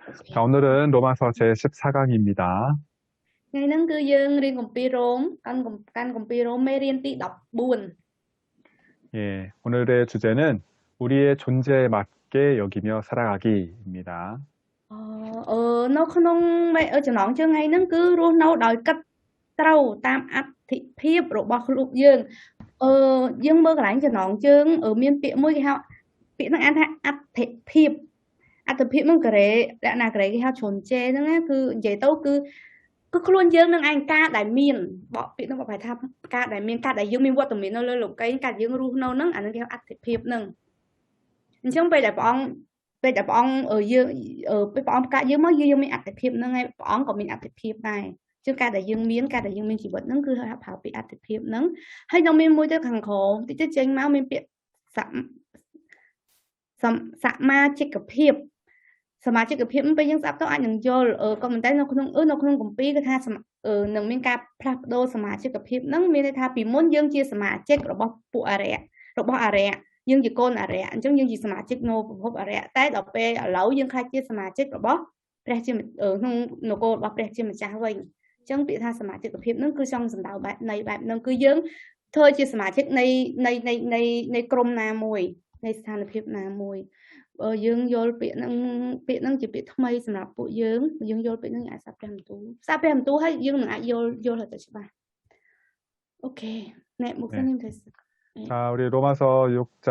자, 오늘은 로마서 제14강입니다. Ngày nắng cứ dương riêng cùng pi rốn, căn cùng pi rốn mê riêng tí đọc buồn. 예, 오늘의 주제는 우리의 존재에 맞게 여기며 살아가기입니다. Nó không mẹ ở chỗ nón chưa ngày nắng cứ luôn nấu đòi cách trâu tam ắt thị phiếp rồi bọc lục dương. Dương mơ cái lãnh chỗ nón chương ở miền biển môi cái hao biển nó ăn ắt thị phiếp. Ắt thị phiếp nó cái đã là cái hao trồn chê nó cứ dễ tấu cứ luôn dương nâng anh ca đại miền bỏ bị nó phải tham ca đại miền ca đại dương miền qua tụi mình nó lên lục cái ca dương ru nâu nâng anh kêu ắt thịt phiệp nâng chứ bây giờ bọn ở dương ở bọn ca dương mới dương mình ắt thịt phiệp nâng ngay bọn của mình ắt thịt phiệp này chứ ca đại dương miền chỉ vẫn nâng cứ hấp hấp bị ắt thịt phiệp nâng hay trong miền môi cho thằng khổ thì chứ chính máu miền biệt sạm sạm ma chếtกับphiệp សមាជិកភាពពេលយើងស្ដាប់ទៅអាចនឹងយល់ក៏ប៉ុន្តែនៅក្នុងគម្ពីរគឺថានឹងមានការផ្លាស់ប្ដូរសមាជិកភាពហ្នឹងមានន័យថាពីមុនយើងជាសមាជិករបស់ពួកអរិយរបស់អរិយយើងជាកូនអរិយអញ្ចឹងយើងជាសមាជិកនៅប្រភពអរិយតែដល់ពេលឥឡូវយើងខ្លាចជាសមាជិករបស់ព្រះជាក្នុងនគររបស់ព្រះជាម្ចាស់វិញអញ្ចឹងពាក្យថាសមាជិកភាពហ្នឹងគឺចង់សំដៅបែបហ្នឹងគឺយើងធ្វើជាសមាជិកនៃក្រុមណាមួយនៃស្ថានភាពណាមួយ dương vô bị năng chỉ bị thayសម្រាប់ពួកយើងយើងយល់ពាក្យហ្នឹងអាចសាប់ព្រះបន្ទូហើយយើងនឹងអាចយល់ទៅច្បាស់អូខេអ្នកមកសិនខ្ញុំទៅ 자, 우리 로마서 6장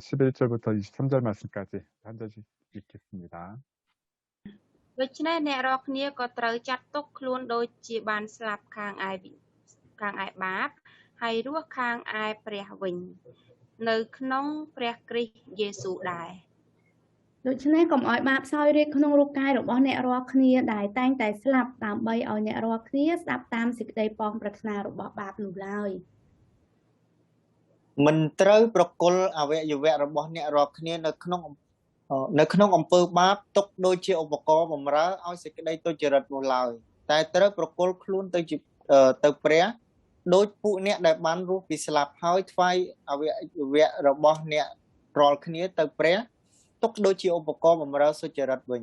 11절부터 23절 말씀까지 한 절씩 읽겠습니다. ដូច្នេះអ្នករាល់គ្នាក៏ត្រូវចាត់ទុកខ្លួនដូចជាបានស្លាប់ខាងឯបាបហើយរស់ខាងឯព្រះវិញនៅក្នុងព្រះគ្រីស្ទយេស៊ូវដែរ ដូច្នេះកុំឲ្យបាបសោយរាជក្នុងរូបកាយរបស់អ្នករាល់គ្នាដែលតែងតែស្លាប់ដើម្បីឲ្យអ្នករាល់គ្នាស្ដាប់តាមសេចក្តីប៉ងប្រាថ្នារបស់បាបនោះឡើយ មិនត្រូវប្រគល់អវយវៈរបស់អ្នករាល់គ្នានៅក្នុងអំពើបាបទុកដូចជាឧបករណ៍បម្រើឲ្យសេចក្តីទុច្ចរិតនោះឡើយតែត្រូវប្រគល់ខ្លួនទៅព្រះដោយពួកអ្នកដែលបានរស់ពីស្លាប់ហើយថ្វាយអវយវៈរបស់អ្នករាល់គ្នាទៅព្រះទុកដូចជាឧបករណ៍បម្រើសុចរិតវិញ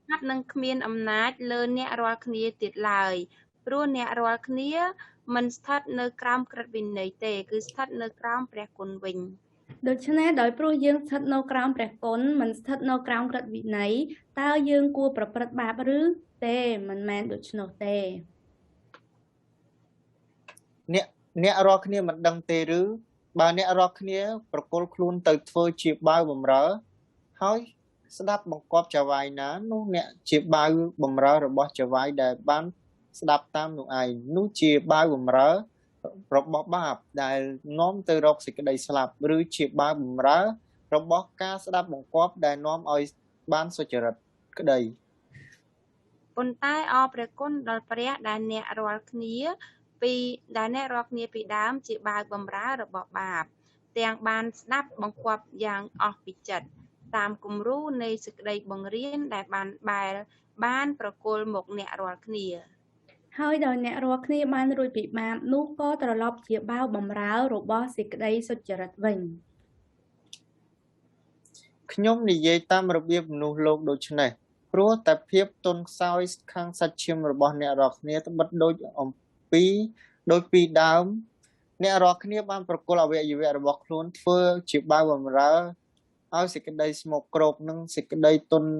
ហាត់នឹងគ្មានអំណាចលើអ្នករាល់គ្នាទៀតឡើយព្រោះអ្នករាល់គ្នាមិនស្ថិតនៅក្រោមក្រឹតវិន័យទេគឺស្ថិតនៅក្រោមព្រះគុណវិញ ដូច្នេះដោយព្រោះយើងស្ថិតនៅក្រោមព្រះគុណមិនស្ថិតនៅក្រោមក្រឹតវិន័យតើយើងគួរប្រព្រឹត្តបាបឬទេមិនមែនដូច្នោះទេ អ្នករាល់គ្នាមិនដឹងទេឬបើអ្នករាល់គ្នាប្រគល់ខ្លួនទៅធ្វើជាបាវបម្រើហើយស្ដាប់បង្គាប់ចៅហ្វាយណានោះអ្នកជាបាវបម្រើរបស់ចៅហ្វាយដែលបានស្ដាប់តាមនោះឯងនោះជាបាវបម្រើរបស់បាបដែលនាំទៅរកសេចក្តីស្លាប់ឬជាបាវបម្រើរបស់ការស្ដាប់បង្គាប់ដែលនាំឲ្យបានសុចរិតក្តីប៉ុន្តែអរព្រះគុណដល់ព្រះដែលអ្នករាល់គ្នាពីដើមជាបាវបម្រើរបស់បាបទាំងបានស្ដាប់បង្គាប់យ៉ាងអស់ពីចិត្តតាមគំរូនៃសេចក្តីបង្រៀនដែលបានប្រគល់មកអ្នករាល់គ្នាហើយដោយអ្នករាល់គ្នាបានរួចពីបាបនោះក៏ត្រឡប់ជាបាវបម្រើរបស់សេចក្តីសុចរិតវិញខ្ញុំនិយាយតាមរបៀបមនុស្សលោកដូច្នេះព្រោះតែភាពទន់ខ្សោយខាងសាច់ឈាមរបស់អ្នករាល់គ្នាត្បិតដូចពីដើមអ្នករាល់គ្នាបានប្រគល់អវយវៈរបស់ខ្លួនធ្វើជាបាវបម្រើឲ្យសេចក្តីស្មោកគ្រោកនិងសេចក្តីទន់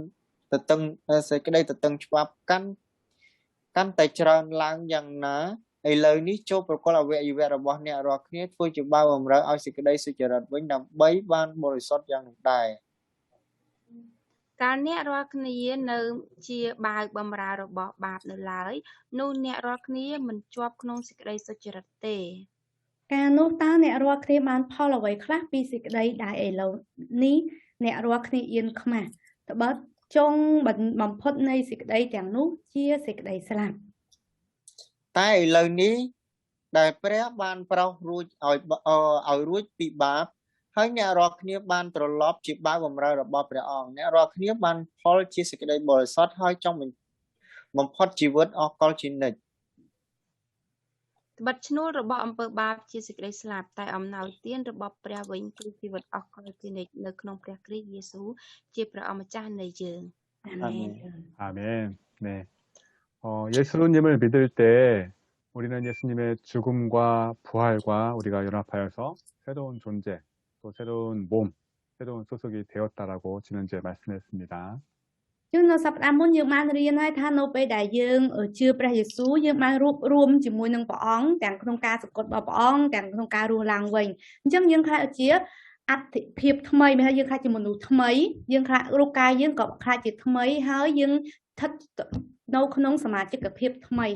ទទឹងសេចក្តីទទឹងច្បាប់កាន់តែច្រើនឡើងយ៉ាងណាឥឡូវនេះចូលប្រគល់អវយវៈរបស់អ្នករាល់គ្នាធ្វើជាបាវបម្រើឲ្យសេចក្តីសុចរិតវិញដើម្បីបានបរិសុទ្ធយ៉ាងនោះដែរកាលអ្នករាល់គ្នានៅជាបាវបម្រើរបស់បាបនៅឡើយនោះអ្នករាល់គ្នាមិនជាប់ក្នុងសេចក្តីសុចរិតទេការនោះតើអ្នករាល់គ្នាបានផលអ្វីខ្លះពីសេចក្តីដែលឥឡូវនេះអ្នករាល់គ្នាអៀនខ្មាស់ត្បិតចុងបំផុតនៃសេចក្តីទាំងនោះជាសេចក្តីស្លាប់តែឥឡូវនេះដែលព្រះបានប្រោសរួចឲ្យរួចពីបាបហើយអ្នករាល់គ្នាបានត្រឡប់ជាបាវបម្រើរបស់ព្រះអង្គអ្នករាល់គ្នាបានផលជាសេចក្តីបរិសុទ្ធហើយចង់បំផុតជីវិតអស់កលជានិច្ចត្បិតឈ្នួលរបស់អំពើបាបជាសេចក្តីស្លាប់តែអំណោយទានរបស់ព្រះវិញគឺជីវិតអស់កលជានិច្ចនៅក្នុងព្រះគ្រីស្ទយេស៊ូវជាព្រះអម្ចាស់នៃយើង 아멘. 아멘. 네. 예수님을 믿을 때 우리는 예수님의 죽음과 부활과 우리가 연합하여서 새로운 존재, 또 새로운 몸, 새로운 소속이 되었다라고 지난주에 말씀했습니다. ចឹងនៅសប្តាហ៍មុនយើងបានរៀនហើយថានៅពេលដែលយើងជឿព្រះយេស៊ូវយើងបានរួបរวมជាមួយនឹងព្រះអង្គទាំងក្នុងការសង្កត់របស់ព្រះអង្គទាំងក្នុងការរស់ឡើងវិញអញ្ចឹងយើងខ្លាចជាអត្ថិភាពថ្មីមានថាយើងខ្លាចជាមនុស្សថ្មីយើងខ្លាចរូបកាយយើងក៏ខ្លាចជាថ្មីហើយយើងស្ថិតនៅក្នុងសមាជិកភាពថ្មី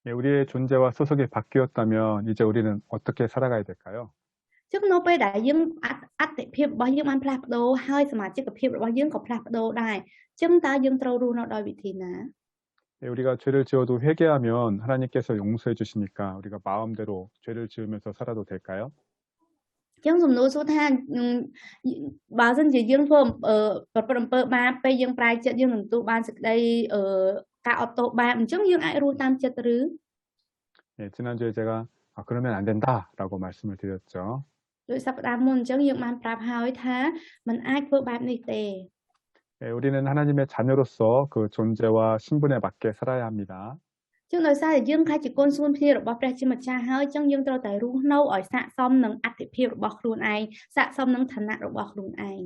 예, 우리의 존재와 소속이 바뀌었다면 이제 우리는 어떻게 살아가야 될까요? ចឹងនៅពេលដែលយើងអត្ថិភាពរបស់យើងបានផ្លាស់ប្ដូរហើយសមាជិកភាពរបស់យើងក៏ផ្លាស់ប្ដូរដែរចឹងតើយើងត្រូវរស់នៅដោយវិធីណា 예, 우리가 죄를 지어도 회개하면 하나님께서 용서해 주시니까 우리가 마음대로 죄를 지으면서 살아도 될까요? ចឹងសំណួរសួរថាបើសិនជាយើងធ្វើប្រព្រឹត្តអំពើបាបពេលយើងប្រែចិត្តយើងនឹងទទួលបានសេចក្តីការអត់ទោសបាបអញ្ចឹងយើងអាចរស់តាមចិត្តឬ 예, 지난주에 제가 그러면 안 된다라고 말씀을 드렸죠. ដោយសប្តាហ៍មុនអញ្ចឹងយើងបានប្រាប់ហើយថាมันអាចធ្វើបែបនេះទេ 예, 우리는 하나님의 자녀로서 그 존재와 신분에 맞게 살아야 합니다. ចឹងដោយសារតែយើងខ្លាចជាកូនសួនភ្នារបស់ព្រះជាម្ចាស់ហើយអញ្ចឹងយើងត្រូវតែរស់នៅឲ្យស័ក្តិសមនឹងអត្ថិភាពរបស់ខ្លួនឯងស័ក្តិសមនឹងឋានៈរបស់ខ្លួនឯង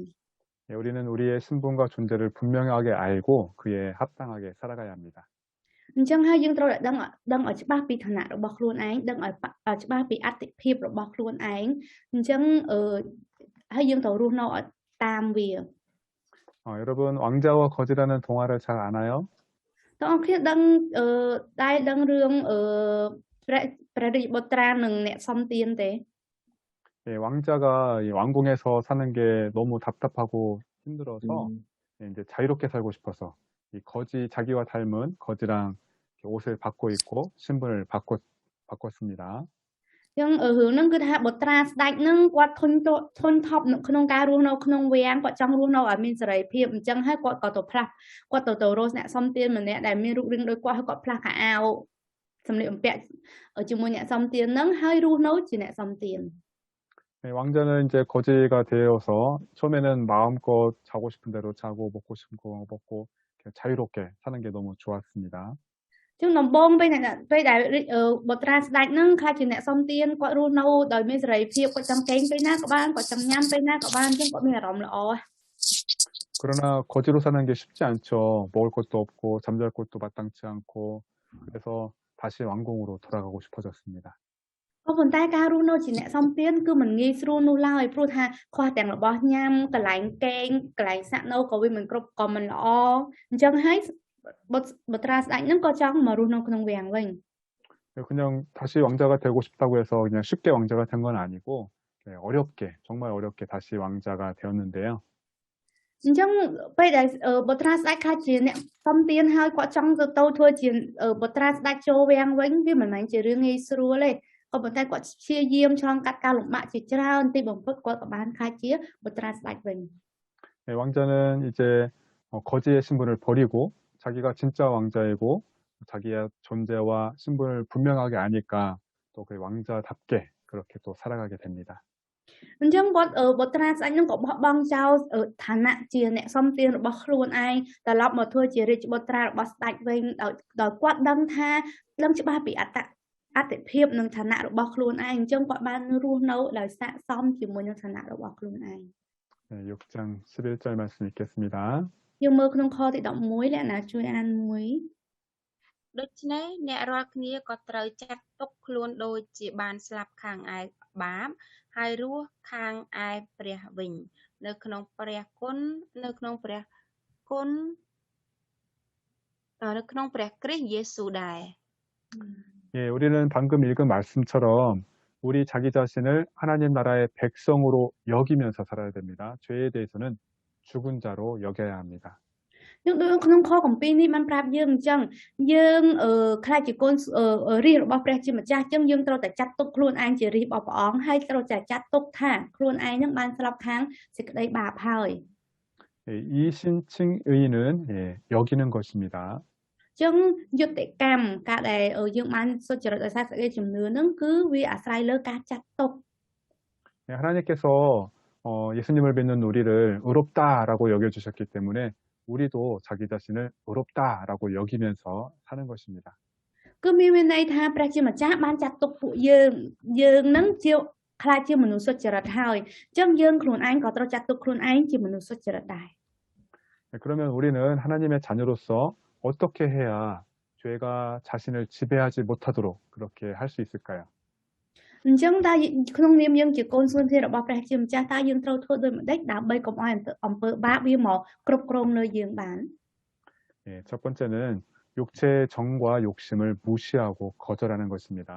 예, 우리는 우리의 신분과 존재를 분명하게 알고 그에 합당하게 살아가야 합니다. អញ្ចឹងហើយយើងត្រូវតែដឹងឲ្យច្បាស់ពីឋានៈរបស់ខ្លួនឯងដឹងឲ្យច្បាស់ពីអត្ថិភាពរបស់ខ្លួនឯងអញ្ចឹងហើយយើងត្រូវរស់នៅឲ្យតាមវា 여러분 왕자와 거지라는 동화를 잘 아나요? តើអង្គគ្នាដឹងដែលដឹងរឿងព្រះរាជបុត្រានិងអ្នកសំទានទេ 예, 왕자가 이 왕궁에서 사는 게 너무 답답하고 힘들어서 예, 이제 자유롭게 살고 싶어서 이 거지 자기와 닮은 거지랑 이렇게 옷을 바꿔 입고 신분을 바꿨습니다. ចឹងរឿងហ្នឹងគឺថាបុត្រាស្ដេចហ្នឹងគាត់ធន់ថប់នៅក្នុងការរស់នៅក្នុងវាំងគាត់ចង់រស់នៅឲ្យមានសេរីភាពអញ្ចឹងហើយគាត់ក៏ទៅផ្លាស់គាត់ទៅរកអ្នកសំទានម្នាក់ដែលមានរូបរាងដូចគាត់ហើយគាត់ផ្លាស់ខោអាវសម្លៀកបំពាក់ជាមួយអ្នកសំទានហ្នឹងហើយរស់នៅជាអ្នកសំទាន 네, 왕자는 이제 거지가 되어서 처음에는 마음껏 자고 싶은 대로 자고 먹고 싶은 거 먹고 이렇게 자유롭게 사는 게 너무 좋았습니다. ចឹងដំបូងពេលដែលបុត្រាស្ដេចហ្នឹងខ្លាចជាអ្នកសំទានគាត់រស់នៅដោយមានសេរីភាពគាត់ចង់កេងពេលណាក៏បានគាត់ចង់ញ៉ាំពេលណាក៏បានចឹងគាត់មានអារម្មណ៍ល្អ 그러나 거지로 사는 게 쉽지 않죠. 먹을 것도 없고 잠잘 곳도 마땅치 않고 그래서 다시 왕궁으로 돌아가고 싶어졌습니다. ប៉ុន្តែការរស់នៅជាអ្នកសំទានគឺមិនងាយស្រួលនោះឡើយព្រោះថាខ្វះទាំងរបស់ញ៉ាំកន្លែងកេងកន្លែងសាក់នៅក៏វាមិនគ្រប់ក៏មិនល្អអញ្ចឹងហើយបុត្រាស្ដេចហ្នឹងក៏ចង់មករស់នៅក្នុងវាំងវិញ 그냥 다시 왕자가 되고 싶다고 해서 그냥 쉽게 왕자가 된 건 아니고 어렵게 정말 어렵게 다시 왕자가 되었는데요. អញ្ចឹងពេលដែលបុត្រាស្ដេចខ្លាចជាអ្នកសំទានហើយគាត់ចង់ទៅធ្វើជាបុត្រាស្ដេចចូលវាំងវិញវាមិនមែនជារឿងងាយស្រួលទេក៏ប៉ុន្តែគាត់ព្យាយាមឆ្លងកាត់ការលំបាកជាច្រើនទីបំផុតគាត់ក៏បានខ្លាចជាបុត្រាស្ដេចវិញ 네, 왕자는 이제 거지의 신분을 버리고 자기가 진짜 왕자이고 자기의 존재와 신분을 분명하게 아니까 또 그 왕자답게 그렇게 또 살아가게 됩니다. អញ្ចឹងគាត់បុត្រាស្ដេចហ្នឹងក៏បោះបង់ចោលឋានៈជាអ្នកសំទានរបស់ខ្លួនឯងត្រឡប់មកធ្វើជារាជបុត្រារបស់ស្ដេចវិញដោយគាត់ដឹងច្បាស់ពីអត្ថិភាពនិងឋានៈរបស់ខ្លួនឯងអញ្ចឹងគាត់បានរស់នៅដោយស័ក្តិសមជាមួយនឹងឋានៈរបស់ខ្លួនឯង 네, 6장 11절 말씀 읽겠습니다. យើងមើលក្នុងខទី11អ្នកណាជួយអានមួយ ដូច្នេះអ្នករាល់គ្នាក៏ត្រូវចាត់ទុកខ្លួនដូចជាបានស្លាប់ខាងឯបាបហើយរស់ខាងឯព្រះវិញនៅក្នុងព្រះគុណនៅក្នុងព្រះគ្រីស្ទយេស៊ូវដែរ 예, 우리는 방금 읽은 말씀처럼 우리 자기 자신을 하나님 나라의 백성으로 여기면서 살아야 됩니다. 죄에 대해서는 죽은 자로 여겨야 합니다. យើងដូចក្នុងខគម្ពីរនេះបានប្រាប់យើងអញ្ចឹងយើងខ្លាចជាកូនរាជរបស់ព្រះជាម្ចាស់អញ្ចឹងយើងត្រូវតែចាត់ទុកខ្លួនឯងជារាជរបស់ព្រះអង្គហើយត្រូវតែចាត់ទុកថាខ្លួនឯងនឹងបានស្លាប់ខាងសេចក្តីបាបហើយ 예, 이신칭 의는 예, 여기는 것입니다. អញ្ចឹងយុត្តិកម្មការដែលយើងបានសុចរិតដោយសារសេចក្តីជំនឿហ្នឹងគឺវាអាស្រ័យលើការចាត់ទុក 예, 하나님께서 예수님을 믿는 우리를 의롭다라고 여겨주셨기 때문에 우리도 자기 자신을 의롭다라고 여기면서 사는 것입니다. គឺមានន័យថាព្រះជាម្ចាស់បានចាត់ទុកពួកយើងនឹងជាខ្លាចជាមនុស្សសុចរិតហើយអញ្ចឹងយើងខ្លួនឯងក៏ត្រូវចាត់ទុកខ្លួនឯងជាមនុស្សសុចរិតដែរ 네, 그러면 우리는 하나님의 자녀로서 어떻게 해야 죄가 자신을 지배하지 못하도록 그렇게 할 수 있을까요? អញ្ចឹងតើក្នុងនាមយើងជាកូនស្រីធារបស់ព្រះជាម្ចាស់តើយើងត្រូវធ្វើដូចម្តេចដើម្បីកុំឲ្យអំពើបាបវាមកគ្រប់គ្រងលើយើងបាន 예, 첫 번째는 육체의 정과 욕심을 무시하고 거절하는 것입니다.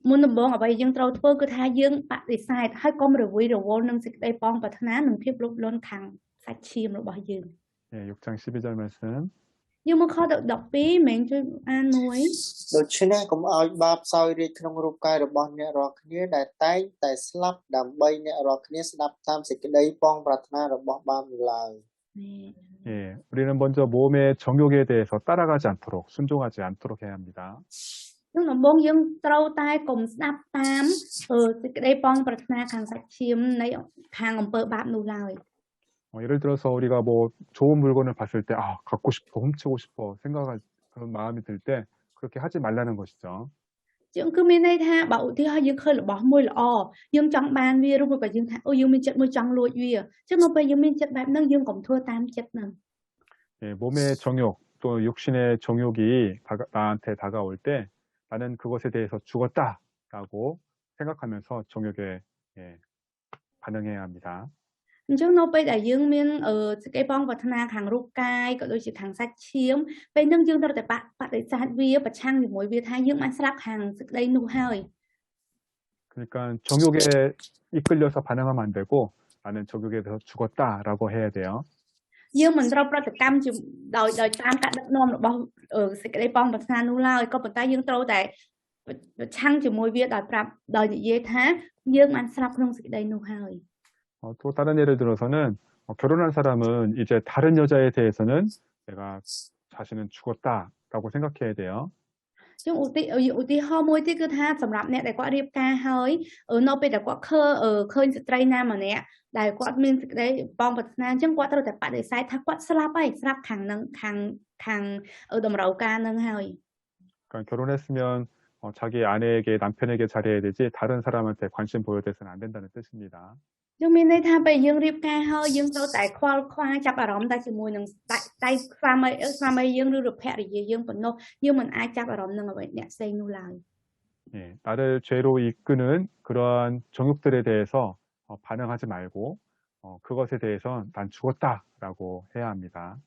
មុនដំបូងអ្វីយើងត្រូវធ្វើគឺថាយើងបដិសេធហើយកុំរវីរវល់នឹងសេចក្តីប៉ងប្រាថ្នានិងភាពលោភលន់ខាងសាច់ឈាមរបស់យើង 예, 6장 12절 말씀. យើងមកខដល់12មែនជួយអានមួយ ដូច្នេះកុំឲ្យបាបសោយរាជក្នុងរូបកាយរបស់អ្នករាល់គ្នាដែលតែងតែស្លាប់ដើម្បីអ្នករាល់គ្នាស្ដាប់តាមសេចក្តីប៉ងប្រាថ្នារបស់បាបនោះឡើយ 예, 우리는 먼저 몸의 정욕에 대해서 따라가지 않도록 순종하지 않도록 해야 합니다. នឹងដំបូងយើងត្រូវតែកុំស្ដាប់តាមសេចក្តីប៉ងប្រាថ្នាខាងសាច់ឈាមនៃខាងអំពើបាបនោះឡើយ 예를 들어서 우리가 뭐 좋은 물건을 봤을 때 갖고 싶어, 훔치고 싶어 생각할 그런 마음이 들 때 그렇게 하지 말라는 것이죠. ជាងគឺមានន័យថាបើឧទាហរណ៍យើងឃើញរបស់មួយល្អយើងចង់បានវាឬមួយក៏យើងថាអូយើងមានចិត្តមួយចង់លួចវាអញ្ចឹងនៅពេលយើងមានចិត្តបែបហ្នឹងយើងកុំធ្វើតាមចិត្តហ្នឹង 예, 몸의 정욕 또 육신의 정욕이 나한테 다가올 때 나는 그것에 대해서 죽었다라고 생각하면서 정욕에 반응해야 합니다. អញ្ចឹងនៅពេលដែលយើងមានសេចក្តីប៉ងប្រាថ្នាខាងរូបកាយក៏ដូចជាខាងសាច់ឈាមពេលហ្នឹងយើងត្រូវតែបដិសេធវាប្រឆាំងជាមួយវាថាយើងបានស្លាប់ខាងសេចក្តីនោះហើយ 그러니까 정욕에 이끌려서 반응하면 안 되고 나는 정욕에 대해서 죽었다라고 해야 돼요. យើងមិនត្រូវប្រតិកម្មដោយតាមការដឹកនាំរបស់សេចក្តីប៉ងប្រាថ្នានោះឡើយក៏ប៉ុន្តែយើងត្រូវតែប្រឆាំងជាមួយវាដោយនិយាយថាយើងបានស្លាប់ក្នុងសេចក្តីនោះហើយ 또 다른 예를 들어서는 결혼한 사람은 이제 다른 여자에 대해서는 내가 자신은 죽었다라고 생각해야 돼요. ជាងឧទាហរណ៍មួយទៀតគឺថាសម្រាប់អ្នកដែលគាត់រៀបការហើយនៅពេលដែលគាត់ឃើញស្ត្រីណាម្នាក់ដែលគាត់មានសេចក្តីប៉ងប្រាថ្នាអញ្ចឹងគាត់ត្រូវតែបដិសេធថាគាត់ស្លាប់ហើយស្លាប់ខាងនឹងខាងតម្រូវការនឹងហើយ 그러니까 결혼했으면 자기 아내에게 남편에게 잘해야 되지 다른 사람한테 관심 보여대서는 안 된다는 뜻입니다. យើងមានន័យថាពេលយើងរៀបការហើយយើងត្រូវតែខ្វល់ខ្វាយចាប់អារម្មណ៍តែជាមួយនឹងដៃស្វាមីយើងឬភរិយាយើងប៉ុណ្ណោះយើងមិនអាចចាប់អារម្មណ៍នឹងអ្វីអ្នកផ្សេងនោះឡើយ 예, 나를 죄로 이끄는 그러한 정욕들에 대해서 반응하지 말고 그것에 대해서 난 죽었다라고 해야 합니다.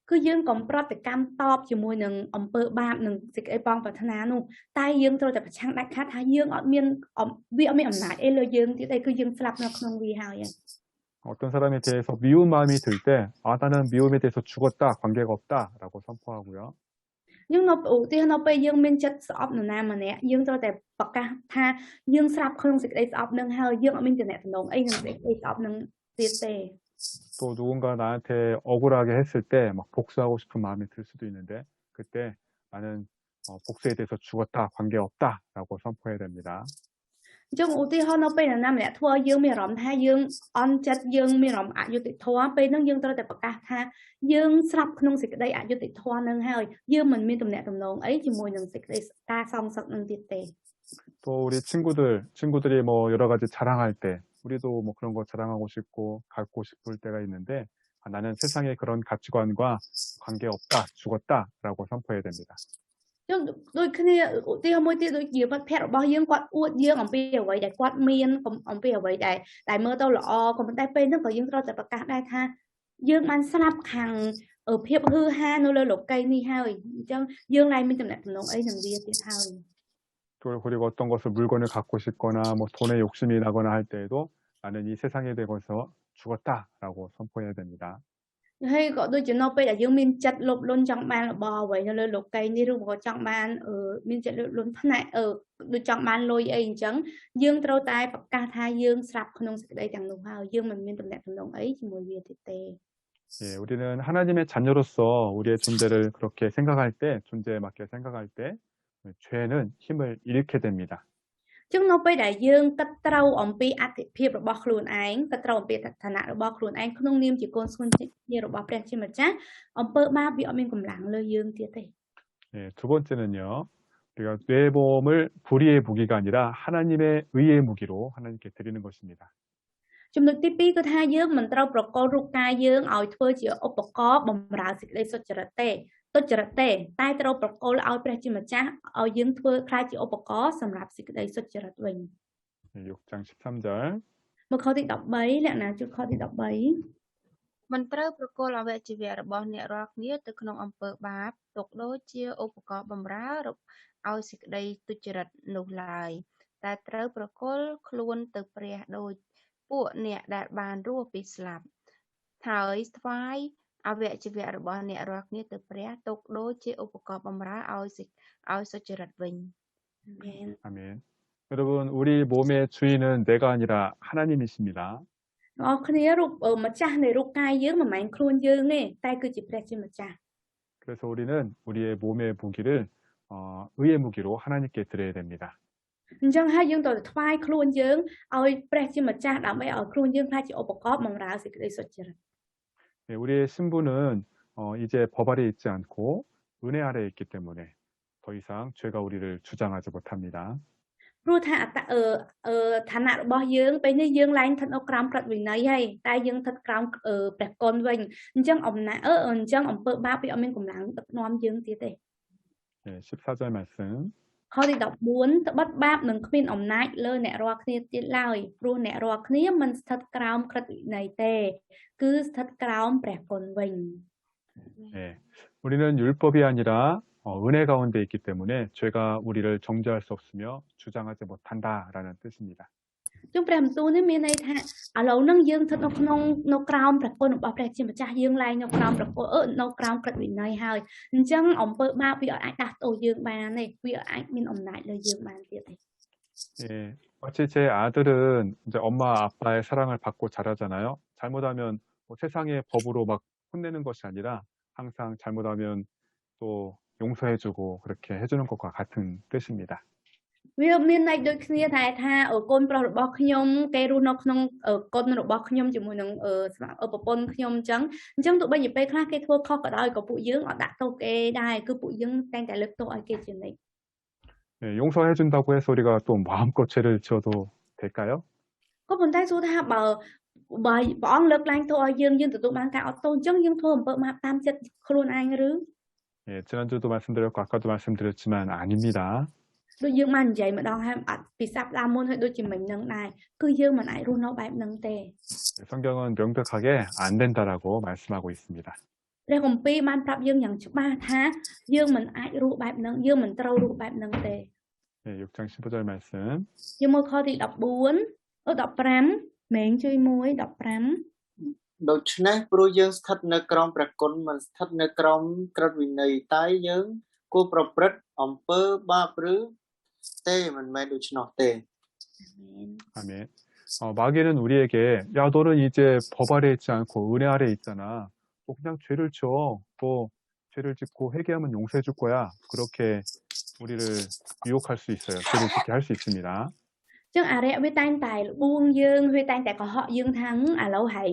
គឺយើងកុំប្រតិកម្មតបជាមួយនឹងអំពើបាបនិងសេចក្តីប៉ងប្រាថ្នានោះតែយើងត្រូវតែប្រឆាំងដាច់ខាតថាយើងអត់មានវាអត់មានអំណាចអីលើយើងទៀតទេគឺយើងស្លាប់នៅក្នុងវាហើយ 어떤 사람에 대해서 미운 마음이 들 때 나는 미움에 대해서 죽었다, 관계가 없다라고 선포하고요. យើងនៅឧទាហរណ៍នៅពេលយើងមានចិត្តស្អប់នរណាម្នាក់យើងត្រូវតែប្រកាសថាយើងស្លាប់ក្នុងសេចក្តីស្អប់នឹងហើយយើងអត់មានទំនាក់ទំនងអីនឹងសេចក្តីស្អប់នឹងទៀតទេ 또 누군가 나한테 억울하게 했을 때 막 복수하고 싶은 마음이 들 수도 있는데 그때 나는 복수에 대해서 죽었다, 관계없다라고 선포해야 됩니다. អញ្ចឹងឧទាហរណ៍នៅពេលណាម្នាក់ធ្វើឲ្យយើងមានអារម្មណ៍ថាយើងអន់ចិត្តយើងមានអារម្មណ៍អយុត្តិធម៌ពេលហ្នឹងយើងត្រូវតែប្រកាសថាយើងស្លាប់ក្នុងសេចក្តីអយុត្តិធម៌នឹងហើយយើងមិនមានទំនាក់ទំនងអីជាមួយនឹងសេចក្តីការសងសឹកនឹងទៀតទេ 또 우리 친구들이 뭐 여러 가지 자랑할 때 우리도 뭐 그런 거 자랑하고 싶고 갖고 싶을 때가 있는데 나는 세상의 그런 가치관과 관계없다, 죽었다라고 선포해야 됩니다. ចឹងដូចគ្នាឧទាហរណ៍មួយទៀតដូចជាមិត្តភក្តិរបស់យើងគាត់អួតយើងអំពីអ្វីដែលគាត់មានអំពីអ្វីដែលមើលទៅល្អក៏ប៉ុន្តែពេលហ្នឹងក៏យើងត្រូវតែប្រកាសដែរថាយើងបានស្លាប់ខាងភាពហឺហានៅលើលោកីយ៍នេះហើយអញ្ចឹងយើងឡើងមានទំនាក់ទំនងអីនឹងវាទៀតហើយ 그리고 어떤 것을 물건을 갖고 싶거나 뭐 돈에 욕심이 나거나 할 때에도 나는 이 세상에 대해서 죽었다라고 선포해야 됩니다. ហើយក៏ដូចជានៅពេលដែលយើងមានចិត្តលោភលន់ចង់បានរបស់អ្វីនៅលើលោកីយ៍នេះឬក៏ចង់បានមានចិត្តលោភលន់ផ្នែកដូចចង់បានលុយអីអញ្ចឹងយើងត្រូវតែប្រកាសថាយើងស្លាប់ក្នុងសេចក្តីទាំងនោះហើយយើងមិនមានទំនាក់ទំនងអីជាមួយវាទៀតទេ 예, 우리는 하나님의 자녀로서 우리의 존재를 그렇게 생각할 때 존재에 맞게 생각할 때 죄는 힘을 잃게 됩니다. ចឹងនៅពេលដែលយើងគិតត្រូវអំពីអត្ថិភាពរបស់ខ្លួនឯងគិតត្រូវអំពីឋានៈរបស់ខ្លួនឯងក្នុងនាមជាកូនស្គនជារបស់ព្រះជាម្ចាស់អំពើបាបវាអត់មានកម្លាំងលើយើងទៀតទេ 네, 두 번째는요. 우리가 뇌보험을 불의의 무기가 아니라 하나님의 의의 무기로 하나님께 드리는 것입니다. ចំណុចទី2គឺថាយើងមិនត្រូវប្រកល់រូបកាយយើងឲ្យធ្វើជាឧបករណ៍បម្រើសេចក្តីសុចរិតទេទុច្ចរិតទេតែត្រូវប្រកល់ឲ្យព្រះជាម្ចាស់ឲ្យយើងធ្វើខ្លាចជាឧបករណ៍សម្រាប់សេចក្តីសុចរិតវិញ 네, 6장 13절. មកខទី13លក្ខណៈជួបខទី13 មិនត្រូវប្រគល់អវយវៈរបស់អ្នករាល់គ្នាទៅក្នុងអំពើបាបទុកដូចជាឧបករណ៍បម្រើឲ្យសេចក្តីទុច្ចរិតនោះឡើយតែត្រូវប្រគល់ខ្លួនទៅព្រះដូចពួកអ្នកដែលបានរស់ពីស្លាប់ហើយថ្វាយអវយវៈរបស់អ្នករាល់គ្នាទៅព្រះទុកដូចជាឧបករណ៍បម្រើឲ្យសុចរិតវិញ មែន 아멘. 여러분, 우리 몸의 주인은 내가 아니라 하나님이십니다. បងប្អូនគ្នារូបម្ចាស់នៃរូបកាយយើងមិនមែនខ្លួនយើងទេតែគឺជាព្រះជាម្ចាស់ 그래서 우리는 우리의 몸의 무기를 의의 무기로 하나님께 드려야 됩니다. អញ្ចឹងហើយយើងត្រូវថ្វាយខ្លួនយើងឲ្យព្រះជាម្ចាស់ដើម្បីឲ្យខ្លួនយើងខ្លាចជាឧបករណ៍បម្រើសេចក្តីសុចរិត 네, 우리의 신분은 이제 법 아래 있지 않고 은혜 아래 있기 때문에 더 이상 죄가 우리를 주장하지 못합니다. ព្រោះថាឋានៈរបស់យើងពេលនេះយើងឡើងស្ថិតនៅក្រោមក្រឹតវិន័យហើយតែយើងស្ថិតក្រោមព្រះគុណវិញអញ្ចឹងអំពើបាបវាអត់មានកម្លាំងដឹកនាំយើងទៀតទេ 네, 14절 말씀. ខទី14ត្បិតបាបនឹងគ្មានអំណាចលើអ្នករាល់គ្នាទៀតឡើយព្រោះអ្នករាល់គ្នាមិនស្ថិតក្រោមក្រឹតវិន័យទេគឺស្ថិតក្រោមព្រះគុណវិញ 네, 우리는 율법이 아니라 은혜 가운데 있기 때문에 죄가 우리를 정죄할 수 없으며 주장하지 못한다라는 뜻입니다. ជុំព្រះបន្ទូលនេះមានន័យថាឥឡូវហ្នឹងយើងស្ថិតនៅក្រោមព្រះគុណរបស់ព្រះជាម្ចាស់យើងឡើងនៅក្រោមព្រះគុណនៅក្រោមក្រឹតវិន័យហើយអញ្ចឹងអំពើបាបវាអត់អាចដាស់តួយើងបានទេវាអាចមានអំណាចលើយើងបានទៀតទេ 예, 마치 제 아들은 이제 엄마 아빠의 사랑을 받고 자라잖아요. 잘못하면 뭐 세상의 법으로 막 혼내는 것이 아니라 항상 잘못하면 또 용서해주고 그렇게 해주는 것과 같은 뜻입니다. វាមានន័យដូចគ្នាដែរថាកូនប្រុសរបស់ខ្ញុំគេរស់នៅក្នុងកូនរបស់ខ្ញុំជាមួយនឹងប្រពន្ធខ្ញុំអញ្ចឹងទោះបីជាពេលខ្លះគេធ្វើខុសក៏ដោយក៏ពួកយើងអត់ដាក់ទោសគេដែរគឺពួកយើងតែងតែលើកទោសឲ្យគេជានិច្ច 예, 용서해준다고 해서 우리가 또 마음껏 죄를 지어도 될까요? ក៏ប៉ុន្តែសួរថាបើព្រះអង្គលើកឡើងទោសឲ្យយើងទទួលបានការអត់ទោសអញ្ចឹងយើងធ្វើអំពើបាបតាមចិត្តខ្លួនឯងឬ 예, 지난주도 말씀드렸고 아까도 말씀드렸지만 아닙니다. ដូចយើងបាននិយាយម្ដងហើយអត់ពីសាប់ដើមមុនហើយដូចជាមិញនឹងដែរគឺយើងមិនអាចរស់នៅបែបហ្នឹងទេ 성경은 명백하게 안 된다라고 말씀하고 있습니다. ព្រះគម្ពីរបានប្រាប់យើងយ៉ាងច្បាស់ថាយើងមិនអាចរស់បែបហ្នឹងយើងមិនត្រូវរស់បែបហ្នឹងទេ 예, 6장 15절 말씀. យើងមកខទី15មែងជួយមួយ15 ដូច្នេះព្រោះយើងស្ថិតនៅក្រោមព្រះគុណមិនស្ថិតនៅក្រោមក្រឹតវិន័យតែយើងគួរប្រព្រឹត្តអំពើបាបឬទេមិនមែនដូច្នោះទេ 아멘. 마귀는 우리에게 야 너는 이제 법 아래 있지 않고 은혜 아래 있잖아. 뭐 그냥 죄를 지어. 뭐 죄를 짓고 회개하면 용서해 줄 거야. 그렇게 우리를 유혹할 수 있어요. 죄를 짓게 할 수 있습니다. ចឹងអារៈវាតែងតែលួងយើងវាតែងតែកុហកយើងថាឥឡូវហែង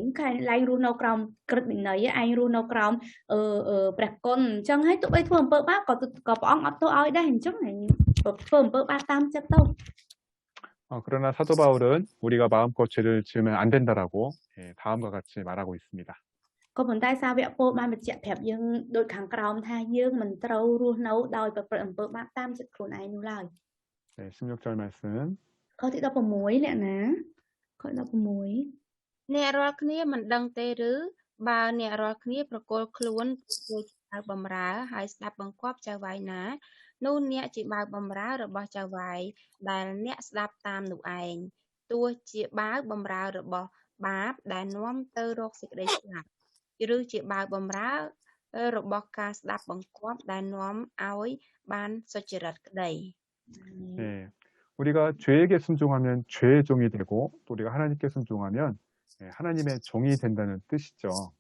ឡើងរស់នៅក្រោមក្រឹតវិន័យឯងរស់នៅក្រោមព្រះគុណអញ្ចឹងហើយទោះបីធ្វើអំពើបាបក៏ព្រះអង្គអត់ទោសឲ្យដែរអញ្ចឹងធ្វើអំពើបាបតាមចិត្តទៅ 그러나 사도 바울은 우리가 마음껏 죄를 지으면 안 된다라고 다음과 같이 말하고 있습니다. ក៏ប៉ុន្តែសាវកពោលបានបញ្ជាក់ប្រាប់យើងដូចខាងក្រោមថាយើងមិនត្រូវរស់នៅដោយប្រព្រឹត្តអំពើបាបតាមចិត្តខ្លួនឯងនោះឡើយ 네, 16절 말씀. ខទី16អ្នកណាខទី16 អ្នករាល់គ្នាមិនដឹងទេឬបើអ្នករាល់គ្នាប្រគល់ខ្លួនធ្វើជាបាវបម្រើហើយស្ដាប់បង្គាប់ចៅវាយណានោះអ្នកជាបាវបម្រើរបស់ចៅវាយដែលអ្នកស្ដាប់តាមនោះឯងទោះជាបាវបម្រើរបស់បាបដែលនាំទៅរកសេចក្តីស្លាប់ឬជាបាវបម្រើរបស់ការស្ដាប់បង្គាប់ដែលនាំឲ្យបានសុចរិតក្តី 네, 우리가 죄에게 순종하면 죄의 종이 되고 또 우리가 하나님께 순종하면 하나님의 종이 된다는 뜻이죠.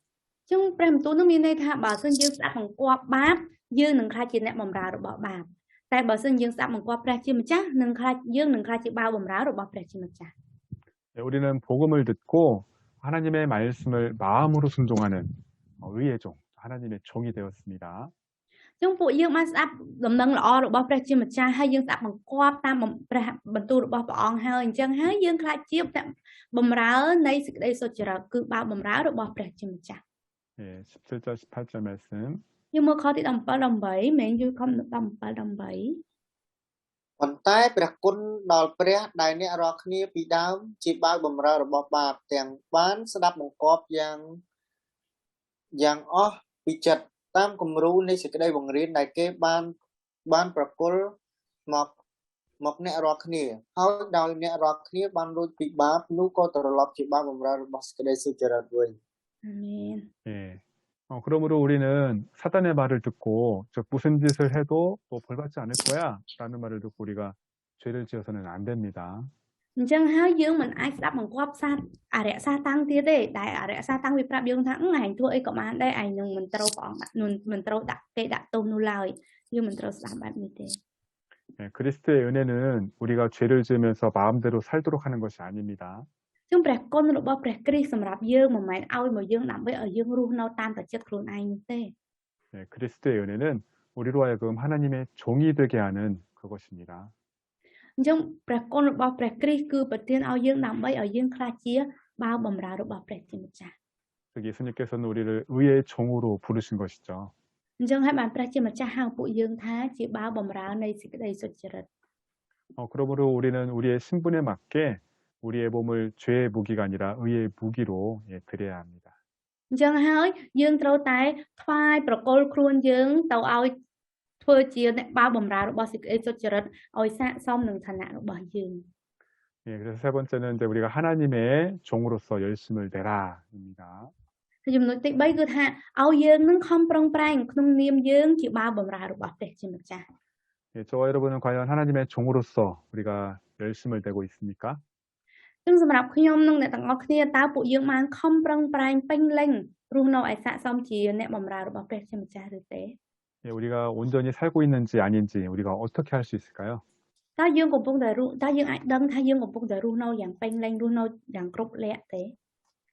ចឹងព្រះបន្ទូលនោះមានន័យថាបើសិនយើងស្ដាប់បង្គាប់បាបយើងនឹងខ្លាចជាអ្នកបម្រើរបស់បាប តែបើសិនយើងស្ដាប់បង្គាប់ព្រះជាម្ចាស់នឹងខ្លាចយើងនឹងខ្លាចជាបាវបម្រើរបស់ព្រះជាម្ចាស់ 네, 우리는 복음을 듣고 하나님의 말씀을 마음으로 순종하는 의의 종, 하나님의 종이 되었습니다. ចឹងពួកយើងបានស្ដាប់ដំណឹងល្អរបស់ព្រះជាម្ចាស់ហើយយើងស្ដាប់បង្គាប់តាមព្រះបន្ទូលរបស់ព្រះអង្គហើយអញ្ចឹងហើយយើងខ្លាចជាអ្នកបម្រើនៃសេចក្តីសុចរិតគឺបាវបម្រើរបស់ព្រះជាម្ចាស់ 예, 17절, 18절 말씀. យើងមើលខទី17 18មែនយល់ខំ17 18 ប៉ុន្តែព្រះគុណដល់ព្រះដែលអ្នករាល់គ្នាពីដើមជាបាវបម្រើរបស់បាបទាំងបានស្ដាប់បង្គាប់យ៉ាងអស់ពីចិត្តតាមគំរូនៃសេចក្តីបង្រៀនដែលគេបានប្រគល់មកអ្នករាល់គ្នាហើយដោយអ្នករាល់គ្នាបានរួចពីបាបនោះក៏ត្រឡប់ជាបាវបម្រើរបស់សេចក្តីសុចរិតវិញ អាមែន 예. 그러므로 우리는 사단의 말을 듣고 즉 무슨 짓을 해도 뭐 벌받지 않을 거야 라는 말을 듣고 우리가 죄를 지어서는 안 됩니다. អញ្ចឹងហើយយើងមិនអាចស្ដាប់បង្គាប់អរិយសាតាំងទៀតទេដែលអរិយសាតាំងវាប្រាប់យើងថាឯងធ្វើអីក៏បានដែរឯងនឹងមិនត្រូវព្រះអង្គមិនត្រូវដាក់គេដាក់ទោសនោះឡើយយើងមិនត្រូវស្ដាប់បែបនេះទេ 예, 그리스도의 은혜는 우리가 죄를 지으면서 마음대로 살도록 하는 것이 아닙니다. ចឹងព្រះគុណរបស់ព្រះគ្រីស្ទសម្រាប់យើងមិនមែនឲ្យមកយើងដើម្បីឲ្យយើងរស់នៅតាមតែចិត្តខ្លួនឯងនោះទេ 예, 그리스도의 은혜는 우리로 하여금 하나님의 종이 되게 하는 그것입니다. អញ្ចឹងព្រះគុណរបស់ព្រះគ្រីស្ទគឺប្រទានឲ្យយើងដើម្បីឲ្យយើងក្លាយជាបាវបម្រើរបស់ព្រះជាម្ចាស់ 즉 예수님께서는 우리를 의의 종으로 부르신 것이죠. អញ្ចឹងហើយបានព្រះជាម្ចាស់ហៅពួកយើងថាជាបាវបម្រើនៃសេចក្តីសុចរិត 그러므로 우리는 우리의 신분에 맞게 우리의 몸을 죄의 무기가 아니라 의의 무기로 드려야 합니다. អញ្ចឹងហើយយើងត្រូវតែថ្វាយប្រគល់ខ្លួនយើងទៅឲ្យធ្វើជាអ្នកបាវបម្រើរបស់សេចក្តីសុចរិតឲ្យស័ក្តិសមនឹងឋានៈរបស់យើង 예, 그래서 세 번째는 이제 우리가 하나님의 종으로서 열심을 내라입니다. ហើយចំណុចទី3គឺថាឲ្យយើងនឹងខំប្រឹងប្រែងក្នុងនាមយើងជាបាវបម្រើរបស់ព្រះជាម្ចាស់ 예, 저와 여러분은 과연 하나님의 종으로서 우리가 열심을 내고 있습니까? ซึ่งសម្រាប់ខ្ញុំនិងអ្នកទាំងអស់គ្នាតើពួកយើងបានខំប្រឹងប្រែងពេញលេញរស់នៅឲ្យស័ក្តិសមជាអ្នកបម្រើរបស់ព្រះជាម្ចាស់ឬទេ 예, 우리가 온전히 살고 있는지 아닌지 우리가 어떻게 할 수 있을까요? តើយើងកំពុងតែរស់តើយើងអាចដឹងថាយើងកំពុងតែរស់នៅយ៉ាងពេញលេញរស់នៅយ៉ាងគ្រប់លក្ខទេ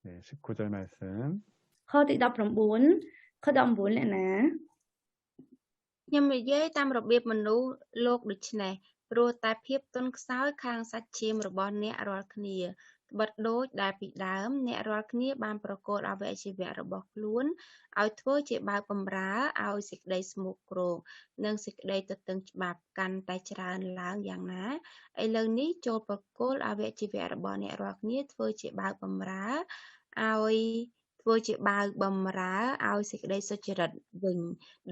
네, 19절 말씀. ខទី19ខ19អ្នកណា ខ្ញុំនិយាយតាមរបៀបមនុស្សលោកដូចនេះព្រោះតែភាពទន់ខ្សោយខាងសាច់ឈាមរបស់អ្នករាល់គ្នាត្បិតដូចដែលពីដើមអ្នករាល់គ្នាបានប្រកល់អវយជីវៈរបស់ខ្លួនឲ្យធ្វើជាបាវបម្រើឲ្យសេចក្តីស្មោកគ្រងនិងសេចក្តីទទឹងច្បាប់កាន់តែច្រើនឡើងយ៉ាងណាឥឡូវនេះចូលប្រកល់អវយជីវៈរបស់អ្នករាល់គ្នាធ្វើជាបាវបម្រើឲ្យសេចក្តីសុចរិតវិញ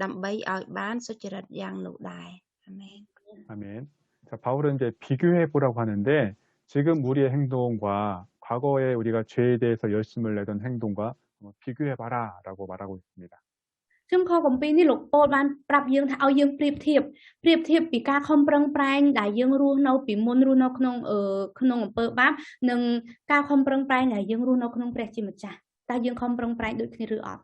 ដើម្បីឲ្យបានសុចរិតយ៉ាងនោះដែរអាមែន 아멘. 자, 바울은 이제 비교해 보라고 하는데 지금 우리의 행동과 과거에 우리가 죄에 대해서 열심을 내던 행동과 비교해 봐라라고 말하고 있습니다. ខ្ញុំខកំពីរនេះលោកប៉ូលបានប្រាប់យើងថាឲ្យយើងប្រៀបធៀបពីការខំប្រឹងប្រែងដែលយើងរស់នៅពីមុនរស់នៅក្នុងអំពើបាបនិងការខំប្រឹងប្រែងដែលយើងរស់នៅក្នុងព្រះជាម្ចាស់តើយើងខំប្រឹងប្រែងដូចគ្នាឬអត់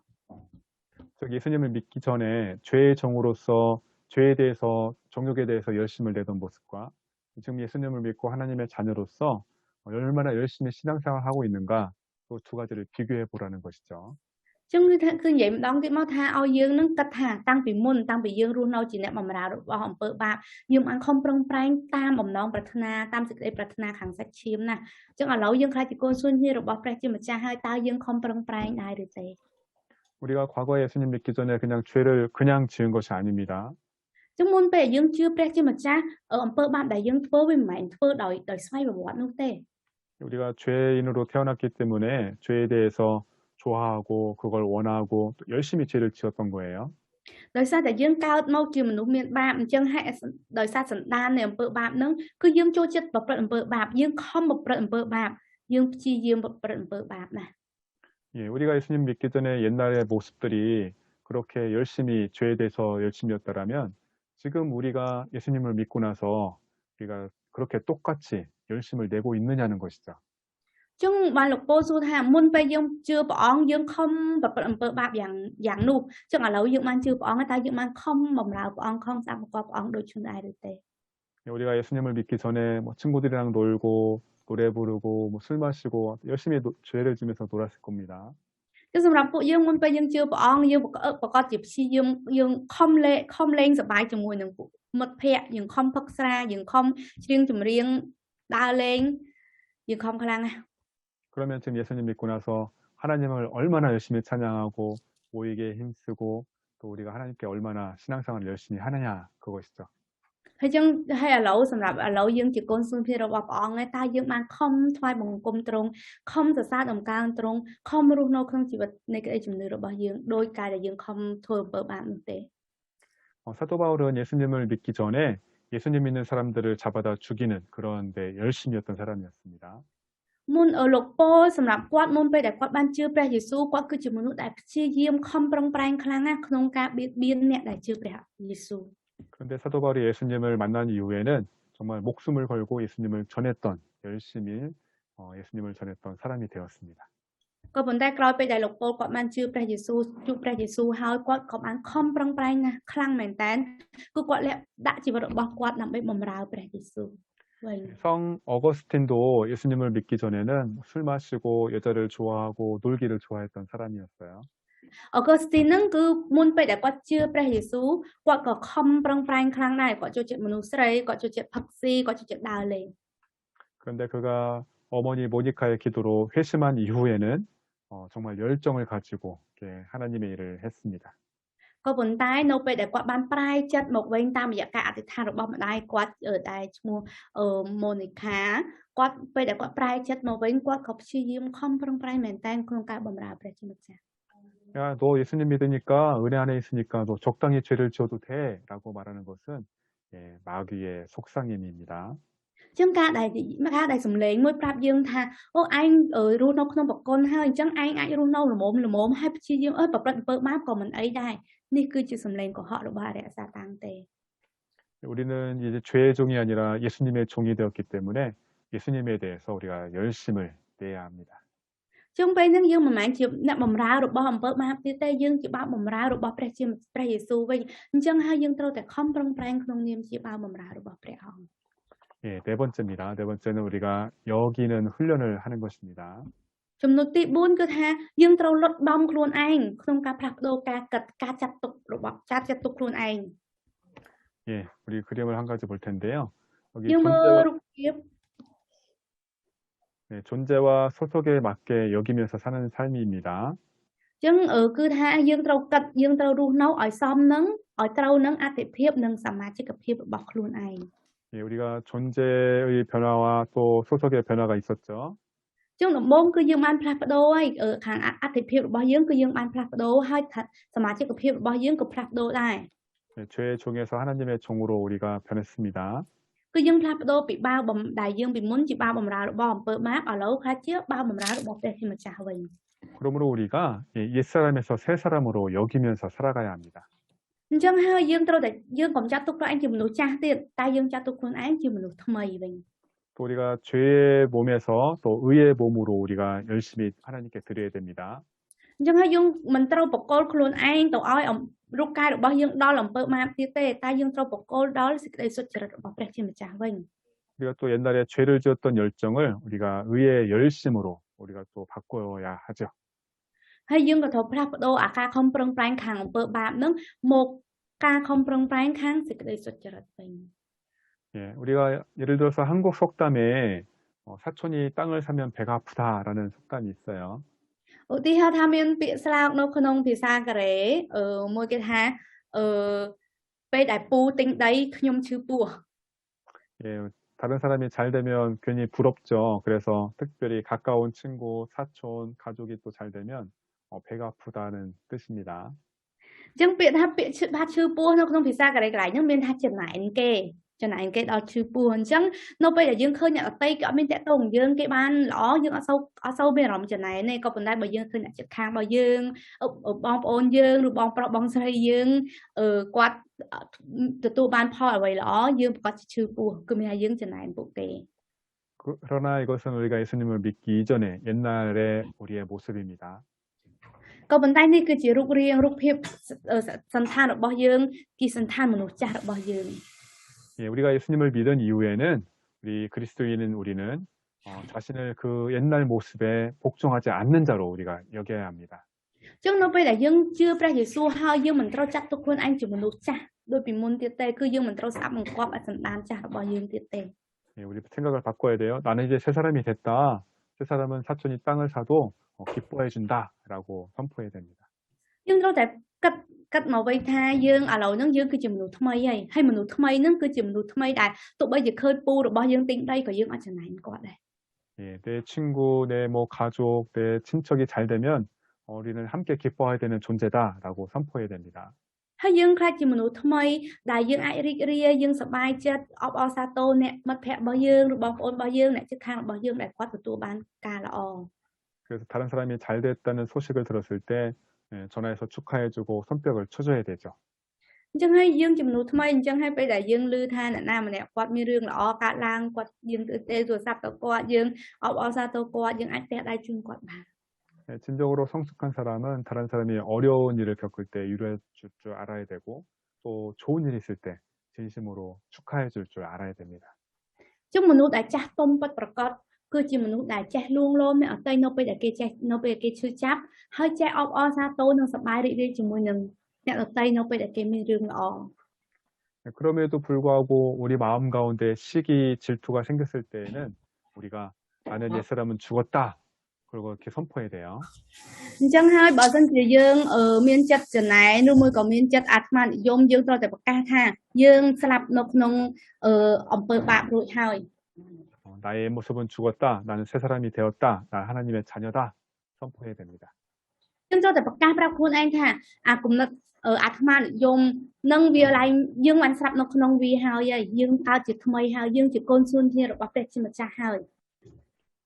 즉 예수님을 믿기 전에 죄의 종으로서 죄에 대해서 정욕에 대해서 열심을 내던 모습과 지금 예수님을 믿고 하나님의 자녀로서 얼마나 열심히 신앙생활을 하고 있는가 그 두 가지를 비교해 보라는 것이죠. ចឹងគឺនិយាយម្ដងទៀតមកថាឲ្យយើងនឹងគិតថាតាំងពីយើងរស់នៅជាអ្នកបម្រើរបស់អំពើបាបយើងបានខំប្រឹងប្រែងតាមបំណងប្រាថ្នាតាមសេចក្តីប្រាថ្នាខាងសាច់ឈាមណាចឹងឥឡូវយើងខ្លាចជាកូនសួនញារបស់ព្រះជាម្ចាស់ហើយតើយើងខំប្រឹងប្រែងដែរឬទេ 우리가 과거에 예수님 믿기 전에 그냥 죄를 그냥 지은 것이 아닙니다. ចឹងមុនពេលយើងជឿព្រះជាម្ចាស់អំពើបាបដែលយើងធ្វើវាមិនមែនធ្វើដោយស្វ័យប្រវត្តិនោះទេ 우리가 죄인으로 태어났기 때문에 죄에 대해서 좋아하고 그걸 원하고 또 열심히 죄를 지었던 거예요. ដោយសារតែយើងកើតមកជាមនុស្សមានបាបអញ្ចឹងហើយដោយសារសន្តាននៃអំពើបាបហ្នឹងគឺយើងចូលចិត្តប្រព្រឹត្តអំពើបាបយើងខំប្រព្រឹត្តអំពើបាបយើងព្យាយាមប្រព្រឹត្តអំពើបាបណា 예, 우리가 예수님 믿기 전에 옛날의 모습들이 그렇게 열심히 죄에 대해서 열심이었다라면 지금 우리가 예수님을 믿고 나서 우리가 그렇게 똑같이 열심을 내고 있느냐는 것이죠. ចឹងបានលោកពោលសួរថាមុនពេលយើងជឿព្រះអង្គយើងខំប្រព្រឹត្តអំពើបាបយ៉ាងនោះចឹងឥឡូវយើងបានជឿព្រះអង្គហើយតើយើងបានខំបម្រើព្រះអង្គខំស្ដាប់បង្គាប់ព្រះអង្គដូចខ្លួនឯងឬទេ 예, 우리가 예수님을 믿기 전에 뭐 친구들이랑 놀고 노래 부르고 뭐 술 마시고 열심히 죄를 지면서 놀았을 겁니다. គឺសម្រាប់ពួកយើងមុនពេលយើងជឿព្រះអង្គយើងប្រកាសជាព្យាយាមយើងខំលេងសប្បាយជាមួយនឹងពួកមិត្តភ័ក្តិយើងខំផឹកស្រាយើងខំច្រៀងចម្រៀងដើរលេងយើងខំខ្លាំងណាស់ 그러면 지금 예수님 믿고 나서 하나님을 얼마나 열심히 찬양하고 모이게 힘쓰고 또 우리가 하나님께 얼마나 신앙생활을 열심히 하느냐 그것이죠. ហើយចឹងហើយឥឡូវសម្រាប់ឥឡូវយើងជាកូនសុភារបស់ព្រះអង្គហើយតើយើងបានខំថ្វាយបង្គំទ្រង់ខំសរសើរដំកើងទ្រង់ខំរស់នៅក្នុងជីវិតនៃក្តីជំនឿរបស់យើងដោយការដែលយើងខំធ្វើអំពើបាបនោះទេ 사도 바울은 예수님을 믿기 전에 예수님 믿는 사람들을 잡아다 죽이는 그런 데 열심이었던 사람이었습니다. មុនលោកពោលសម្រាប់គាត់មុនពេលដែលគាត់បានជឿព្រះយេស៊ូវគាត់គឺជាមនុស្សដែលព្យាយាមខំប្រឹងប្រែងខ្លាំងណាស់ក្នុងការបៀតបៀនអ្នកដែលជឿព្រះយេស៊ូវ 그런데 사도 바울이 예수님을 만난 이후에는 정말 목숨을 걸고 예수님을 전했던 열심히 예수님을 전했던 사람이 되었습니다. ក៏ប៉ុន្តែក្រោយពេលដែលលោកពោលគាត់បានជឿព្រះយេស៊ូវជួបព្រះយេស៊ូវហើយគាត់ក៏បានខំប្រឹងប្រែងណាស់ខ្លាំងមែនតើគឺគាត់លះដាក់ជីវិតរបស់គាត់ដើម្បីបម្រើព្រះយេស៊ូវវិញ 성 어거스틴도 예수님을 믿기 전에는 술 마시고 여자를 좋아하고 놀기를 좋아했던 사람이었어요. អូកូស្ទីនហ្នឹងគឺមុនពេលដែលគាត់ជឿព្រះយេស៊ូវគាត់ក៏ខំប្រឹងប្រែងខ្លាំងដែរគាត់ចូលចិត្តមនុស្សស្រីគាត់ចូលចិត្តផឹកស៊ីគាត់ចូលចិត្តដើរលេង 그런데 그가 어머니 모니카의 기도로 회심한 이후에는 정말 열정을 가지고 이렇게 하나님의 일을 했습니다. ក៏ប៉ុន្តែនៅពេលដែលគាត់បានប្រែចិត្តមកវិញតាមរយៈការអធិដ្ឋានរបស់ម្ដាយគាត់ដែលឈ្មោះម៉ូនីខាគាត់ពេលដែលគាត់ប្រែចិត្តមកវិញគាត់ក៏ព្យាយាមខំប្រឹងប្រែងមែនតើក្នុងការបម្រើព្រះជាម្ចាស់ 야, 너 예수님 믿으니까 은혜 안에 있으니까 너 적당히 죄를 지어도 돼라고 말하는 것은 마귀의 속상임입니다. ចឹងការដែលសំឡេងមួយប្រាប់យើងថាអូឯងរស់នៅក្នុងបកុនហើយអញ្ចឹងឯងអាចរស់នៅល្មមហើយព្យាយាមប្រព្រឹត្តអំពើបាបក៏មិនអីដែរនេះគឺជាសំឡេងកុហករបស់អរិយសាតាំងទេ 우리는 이제 죄의 종이 아니라 예수님의 종이 되었기 때문에 예수님에 대해서 우리가 열심을 내야 합니다. ចឹងពេលហ្នឹងយើងមិនមែនជាអ្នកបម្រើរបស់អំពើបាបទៀតទេយើងជាបាបបម្រើរបស់ព្រះជាព្រះយេស៊ូវវិញអញ្ចឹងហើយយើងត្រូវតែខំប្រឹងប្រែងក្នុងនាមជាបាបបម្រើរបស់ព្រះអង្គ 예, 네 번째입니다. 네 번째는 우리가 여기는 훈련을 하는 것입니다. ចំណុចទី4គឺថាយើងត្រូវលុតដំខ្លួនឯងក្នុងការផ្លាស់ប្ដូរការគិតការចាត់ទុករបស់ចាត់ទុកខ្លួនឯង 예, 우리 그림을 한 가지 볼 텐데요. 여기 យើងមើលរូបភាព 존재와 소속에 맞게 여기면서 사는 삶입니다. ចឹងគឺថាយើងត្រូវគិតយើងត្រូវរស់នៅឲ្យសមនឹងឲ្យត្រូវនឹងអតិភិបនិងសមាជិកភាពរបស់ខ្លួនឯង 예, 우리가 존재의 변화와 또 소속의 변화가 있었죠. ចឹងដំបូងគឺយើងបានផ្លាស់ប្ដូរហើយខាងអតិភិបរបស់យើងគឺយើងបានផ្លាស់ប្ដូរហើយសមាជិកភាពរបស់យើងក៏ផ្លាស់ប្ដូរដែរ 예, 죄의 종에서 하나님의 종으로 우리가 변했습니다. គឺយើងផ្លាស់ប្ដូរពីបាវដែលយើងពីមុនជាបាវបម្រើរបស់អំពើបាបឥឡូវខ្លះជាបាវបម្រើរបស់ព្រះជាម្ចាស់វិញ 그러므로 우리가 옛사람에서 새사람으로 여기면서 살아가야 합니다. អញ្ចឹងហើយយើងត្រូវតែយើងកុំចាត់ទុកខ្លួនឯងជាមនុស្សចាស់ទៀតតែយើងចាត់ទុកខ្លួនឯងជាមនុស្សថ្មីវិញ 또 우리가 죄의 몸에서 또 의의 몸으로 우리가 열심히 하나님께 드려야 됩니다. អញ្ចឹងហើយយើងមិនត្រូវបកគលខ្លួនឯងទៅឲ្យរូបកាយរបស់យើងដល់អំពើបាបទៀតទេតែយើងត្រូវបកគលដល់សេចក្តីសុចរិតរបស់ព្រះជាម្ចាស់វិញ 우리가 또 옛날에 죄를 지었던 열정을 우리가 의의 열심으로 우리가 또 바꿔야 하죠. ហើយយើងក៏ត្រូវផ្លាស់ប្ដូរអាការខំប្រឹងប្រែងខាងអំពើបាបនឹងមកការខំប្រឹងប្រែងខាងសេចក្តីសុចរិតវិញ 예, 우리가 예를 들어서 한국 속담에 사촌이 땅을 사면 배가 아프다라는 속담이 있어요. ឧទាហរណ៍ថាមានពាក្យស្លោកនៅក្នុងភាសាកូរ៉េមួយគេថាពេលដែលពូទិញដីខ្ញុំឈឺពោះ 예, 다른 사람이 잘 되면 괜히 부럽죠. 그래서 특별히 가까운 친구, 사촌, 가족이 또 잘 되면 배가 아프다는 뜻입니다. អញ្ចឹងពាក្យថាពាក្យឈឺពោះនៅក្នុងភាសាកូរ៉េកន្លែងហ្នឹងមានថាចំណែនគេដល់ឈឺពោះអញ្ចឹងនៅពេលដែលយើងឃើញអ្នកដទៃគេអត់មានតាក់ទងយើងគេបានល្អយើងអត់សូវមានអារម្មណ៍ចំណែនទេក៏ប៉ុន្តែបើយើងឃើញអ្នកជិតខាងរបស់យើងបងប្អូនយើងឬបងប្រុសបងស្រីយើងគាត់ទទួលបានផលអ្វីល្អយើងប្រកាសជាឈឺពោះគឺមានថាយើងចំណែនពួកគេ 그 그러나 이것은 우리가 예수님을 믿기 이전에 옛날의 우리의 모습입니다. ក៏ប៉ុន្តែនេះគឺជារូបរាងរូបភាពសន្តានរបស់យើងគឺសន្តានមនុស្សចាស់របស់យើង 예, 우리가 예수님을 믿은 이후에는 우리 그리스도인인 우리는 자신을 그 옛날 모습에 복종하지 않는 자로 우리가 여겨야 합니다. ចឹងនៅពេលដែលយើងជឿព្រះយេស៊ូវហើយយើងមិនត្រូវចាត់ទុកខ្លួនឯងជាមនុស្សចាស់ដូចពីមុនទៀតទេគឺយើងមិនត្រូវស្ដាប់បង្គាប់ឲ្យសន្តានចាស់របស់យើងទៀតទេ 예, 우리 생각을 바꿔야 돼요. 나는 이제 새 사람이 됐다. 새 사람은 사촌이 땅을 사도 기뻐해 준다라고 선포해야 됩니다. យើងត្រូវតែគិតមកវិញថាយើងឥឡូវហ្នឹងយើងគឺជាមនុស្សថ្មីហើយមនុស្សថ្មីហ្នឹងគឺជាមនុស្សថ្មីដែលទោះបីជាឃើញពូរបស់យើងទិញដីក៏យើងអត់ចំណាយគាត់ដែរ 예, 내 친구, 내 뭐 가족, 내 친척이 잘 되면 우리는 함께 기뻐해야 되는 존재다라고 선포해야 됩니다. ហើយយើងខ្លាចជាមនុស្សថ្មីដែលយើងអាចរីករាយយើងសប្បាយចិត្តអបអរសាទរអ្នកមិត្តភក្តិរបស់យើងឬបងប្អូនរបស់យើងអ្នកជិតខាងរបស់យើងដែលគាត់ទទួលបានការល្អ 그래서 다른 사람이 잘 됐다는 소식을 들었을 때 전화해서 축하해주고 손뼉을 쳐줘야 되죠. អញ្ចឹងហើយយើងជាមនុស្សថ្មីអញ្ចឹងហើយពេលដែលយើងឮថាអ្នកណាម្នាក់គាត់មានរឿងល្អកើតឡើងគាត់យើងទៅទូរស័ព្ទទៅគាត់យើងអបអរសាទរគាត់យើងអាចផ្ទះដៃជូនគាត់បាន 진정으로 성숙한 사람은 다른 사람이 어려운 일을 겪을 때 위로해 줄 줄 알아야 되고 또 좋은 일 있을 때 진심으로 축하해 줄 줄 알아야 됩니다. ចឹងមនុស្សដែលចាស់ទុំពិតប្រាកដគឺជាមនុស្សដែលចេះលួងលោមអ្នកអតីតនៅពេលដែលគេចេះនៅពេលគេឈឺចាប់ហើយចេះអបអរសាទរនិងសប្បាយរីករាយជាមួយនឹងអ្នកអតីតនៅពេលដែលគេមានរឿងល្អ 그럼에도 불구하고 우리 마음 가운데 시기 질투가 생겼을 때에는 우리가 나는 옛사람은 죽었다. 그리고 이렇게 선포해야 돼요. អញ្ចឹងហើយបើសិនជាយើងមានចិត្តចំណែនឬមួយក៏មានចិត្តអាត្មានិយមយើងត្រូវតែប្រកាសថាយើងស្លាប់នៅក្នុងអំពើបាបរួចហើយ 나의 모습은 죽었다. 나는 새 사람이 되었다. 나 하나님의 자녀다. 선포해야 됩니다. យើងត្រូវតែប្រកាសប្រាប់ខ្លួនឯងថាអាគំនិតអាត្មានិយមនឹងវាឡើងយើងបានស្លាប់នៅក្នុងវាហើយយើងកើតជាថ្មីហើយយើងជាកូនសួនគ្នារបស់ព្រះជាម្ចាស់ហើយ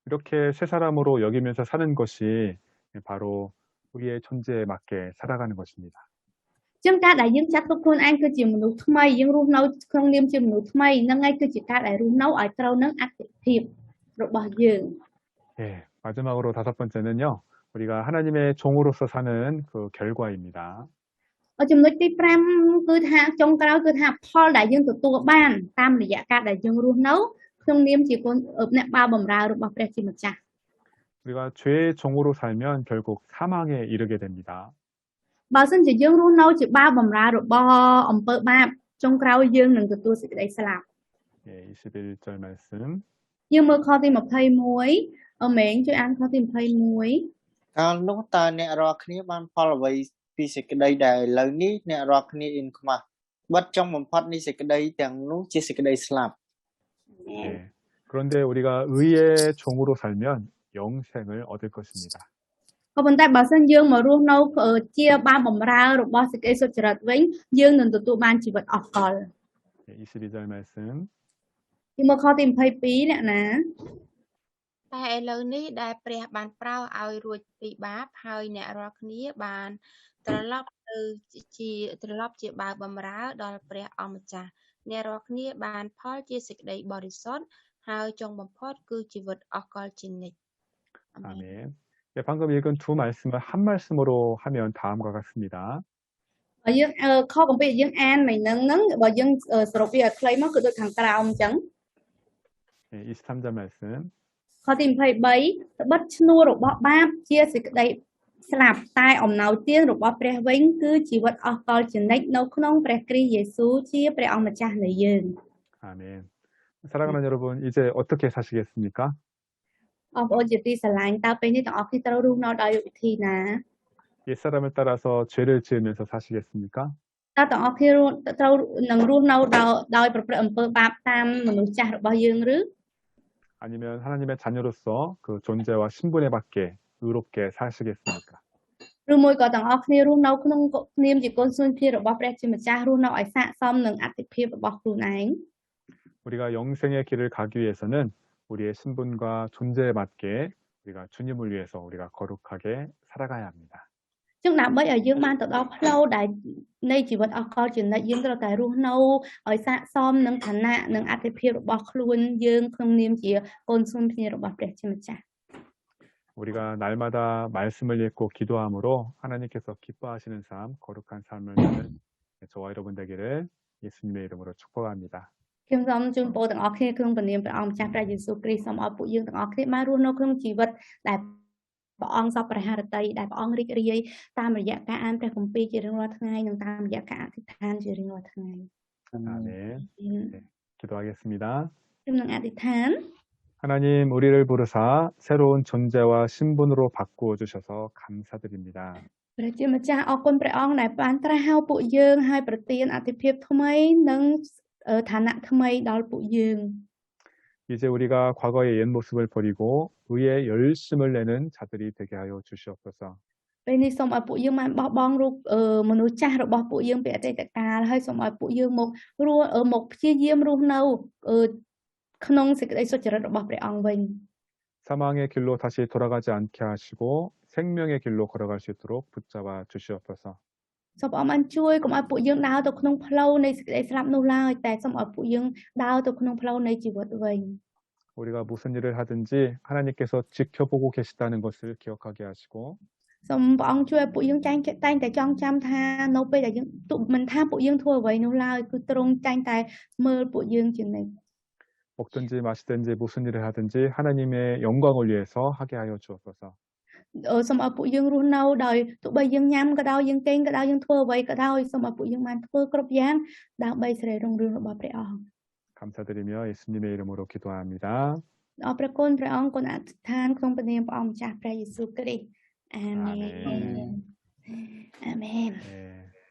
이렇게 새 사람으로 여기면서 사는 것이 바로 우리의 존재에 맞게 살아가는 것입니다. ចឹងការដែលយើងចាត់ទុកខ្លួនឯងគឺជាមនុស្សថ្មីយើងរស់នៅក្នុងនាមជាមនុស្សថ្មីហ្នឹងហើយគឺជាការដែលរស់នៅឲ្យត្រូវនឹងអត្ថិភាពរបស់យើង 예, 마지막으로 5번째는요. 우리가 하나님의 종으로서 사는 그 결과입니다. ចំណុចទី5គឺថាចុងក្រោយគឺថាផលដែលយើងទទួលបានតាមរយៈការដែលយើងរស់នៅក្នុងនាមជាកូនអ្នកបាបបម្រើរបស់ព្រះជាម្ចាស់ 우리가 죄의 종으로 살면 결국 사망에 이르게 됩니다. បើសិនជាយើងរស់នៅជាបាបបម្រើរបស់អំពើបាបចុងក្រោយយើងនឹងទទួលសេចក្តីស្លាប់ 예, 21절 말씀. យើងមើលខទី21មេងជួយអានខទី21 កាលនោះតើអ្នករាល់គ្នាបានផលអ្វីពីសេចក្តីដែលឥឡូវនេះអ្នករាល់គ្នាអៀនខ្មាស់បិទចុងបំផុតនៃសេចក្តីទាំងនោះជាសេចក្តីស្លាប់ 예, 그런데 우리가 의의 종으로 살면 영생을 얻을 것입니다. ក៏ប៉ុន្តែបើសិនយើងមករស់នៅជាបាបបម្រើរបស់សេចក្តីសុចរិតវិញយើងនឹងទទួលបានជីវិតអស់កល 예, 22절 말씀. ពីមើលខទី22អ្នកណា តែឥឡូវនេះដែលព្រះបានប្រោសឲ្យរួចពីបាបហើយអ្នករាល់គ្នាបានត្រឡប់ជាបាវបម្រើដល់ព្រះអម្ចាស់អ្នករាល់គ្នាបានផលជាសេចក្តីបរិសុទ្ធហើយចុងបំផុតគឺជីវិតអស់កលជានិច្ច 아멘. 네, 방금 읽은 두 말씀을 한 말씀으로 하면 다음과 같습니다. បើយើងខកំពីយើងអានមិនហ្នឹងបើយើងសរុបវាឲ្យខ្លីមកគឺដូចខាងក្រោមអញ្ចឹង 예, 23절 말씀. ខទី23ត្បិតឈ្នួលរបស់បាបជាសេចក្តីស្លាប់តែអំណោយទានរបស់ព្រះវិញគឺជីវិតអស់កលជានិច្ចនៅក្នុងព្រះគ្រីស្ទយេស៊ូវជាព្រះអម្ចាស់នៃយើង 아멘. 사랑하는 여러분, 이제 어떻게 사시겠습니까? បងប្អូនជាទីស្រឡាញ់តើពេលនេះទាំងអស់គ្នាត្រូវរស់នៅដោយវិធីណា 옛사람을 따라서 죄를 지으면서 사시겠습니까? តើទាំងអស់គ្នាត្រូវនឹងរស់នៅដោយប្រព្រឹត្តអំពើបាបតាមមនុស្សចាស់របស់យើងឬ 아니면 하나님의 자녀로서 그 존재와 신분에 맞게 의롭게 사시겠습니까? ឬមួយក៏ទាំងអស់គ្នារស់នៅក្នុងនាមជាកូនសួនភារបស់ព្រះជាម្ចាស់រស់នៅឲ្យស័ក្តិសមនឹងអត្ថិភាពរបស់ខ្លួនឯង 우리가 영생의 길을 가기 위해서는 우리의 신분과 존재에 맞게 우리가 주님을 위해서 우리가 거룩하게 살아가야 합니다. ចឹងដើម្បីឲ្យយើងបានទៅដល់ផ្លូវដែលនៃជីវិតអកលជានិច្ចយើងត្រូវតែរស់នៅឲ្យស័ក្តិសមនឹងឋានៈនិងអត្ថិភាពរបស់ខ្លួនយើងក្នុងនាមជាកូនសុនភ្ញៀរបស់ព្រះជាម្ចាស់ 우리가 날마다 말씀을 읽고 기도함으로 하나님께서 기뻐하시는 삶, 거룩한 삶을 사는 저와 여러분 되기를 예수님의 이름으로 축복합니다. ខ្ញុំសូមជូនពរទាំងអស់គ្នាក្នុងព្រះនាមព្រះអង្គម្ចាស់ព្រះយេស៊ូវគ្រីស្ទសូមឲ្យពួកយើងទាំងអស់គ្នាបានរស់នៅក្នុងជីវិតដែលព្រះអង្គសពព្រះハរតីដែលព្រះអង្គរីករាយតាមរយៈការអានព្រះគម្ពីរជារៀងរាល់ថ្ងៃនិងតាមរយៈការអធិដ្ឋានជារៀងរាល់ថ្ងៃ 아멘. 네, 기도하겠습니다. ខ្ញុំនឹងអធិដ្ឋាន 하나님, 우리를 부르사 새로운 존재와 신분으로 바꾸어 주셔서 감사드립니다. ព្រះជាម្ចាស់អរគុណព្រះអង្គដែលបានត្រាស់ហៅពួកយើងឲ្យប្រទានអធិភាពថ្មីនិងឋានៈថ្មីដល់ពួកយើង 이제 우리가 과거의 옛 모습을 버리고 의의 열심을 내는 자들이 되게 하여 주시옵소서. ពេលនេះសូមឲ្យពួកយើងបានបោះបង់រូបមនុស្សចាស់របស់ពួកយើងពីអតីតកាលហើយសូមឲ្យពួកយើងមកព្យាយាមរស់នៅក្នុងសេចក្តីសុចរិតរបស់ព្រះអង្គវិញ 사망의 길로 다시 돌아가지 않게 하시고 생명의 길로 걸어갈 수 있도록 붙잡아 주시옵소서. សូមអរបានជួយកុំឲ្យពួកយើងដើរទៅក្នុងផ្លូវនៃសេចក្តីស្លាប់នោះឡើយតែសូមឲ្យពួកយើងដើរទៅក្នុងផ្លូវនៃជីវិតវិញ 우리가 무슨 일을 하든지 하나님께서 지켜보고 계시다는 것을 기억하게 하시고 សូមព្រះអង្គជួយឲ្យពួកយើងតែងតែចងចាំថានៅពេលដែលយើងមិនថាពួកយើងធ្វើអ្វីនោះឡើយគឺទ្រង់តែងតែមើលពួកយើងជានិច្ច 먹든지 마시든지 무슨 일을 하든지 하나님의 영광을 위해서 하게 하여 주옵소서. សូមឲ្យពួកយើងរស់នៅដោយទោះបីយើងញ៉ាំក៏ដោយយើងកេងក៏ដោយយើងធ្វើអ្វីក៏ដោយសូមឲ្យពួកយើងបានធ្វើគ្រប់យ៉ាងដើម្បីសេរីរុងរឿងរបស់ព្រះអង្គ 감사드리며 예수님의 이름으로 기도합니다. អរព្រះគុណព្រះអង្គគុណអធិដ្ឋានក្នុងព្រះនាមព្រះអង្គម្ចាស់ព្រះយេស៊ូវគ្រីស្ទអាមែន 아멘.អាមែន 네.